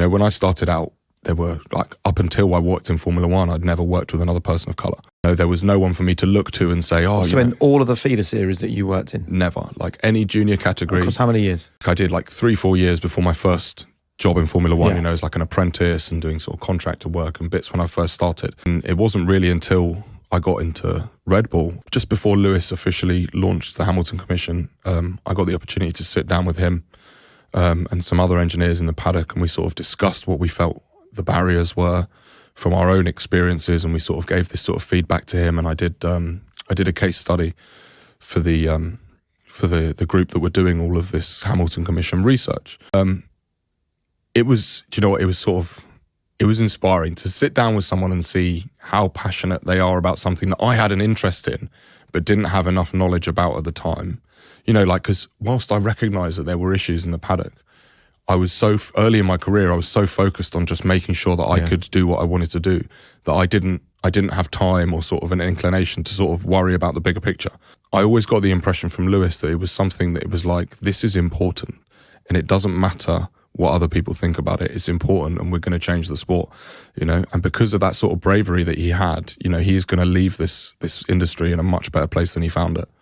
know, when I started out, there were like, up until I worked in Formula One, I'd never worked with another person of colour. You know, there was no one for me to look to and say, oh, so in all of the feeder series that you worked in? Never. Like any junior category. Across how many years? I did like 3-4 years before my first job in Formula One, Yeah. you know, as like an apprentice and doing sort of contractor work and bits when I first started. And it wasn't really until I got into Red Bull, just before Lewis officially launched the Hamilton Commission, I got the opportunity to sit down with him and some other engineers in the paddock, and we sort of discussed what we felt the barriers were from our own experiences, and we sort of gave this sort of feedback to him. And I did a case study for the group that were doing all of this Hamilton Commission research. It was, do you know what, it was inspiring to sit down with someone and see how passionate they are about something that I had an interest in, but didn't have enough knowledge about at the time. You know, like, because whilst I recognised that there were issues in the paddock, I was so early in my career, I was so focused on just making sure that I could do what I wanted to do, that I didn't have time or sort of an inclination to sort of worry about the bigger picture. I always got the impression from Lewis that it was something that it was like, this is important and it doesn't matter what other people think about it. It's important and we're going to change the sport, you know. And because of that sort of bravery that he had, you know, he is going to leave this industry in a much better place than he found it.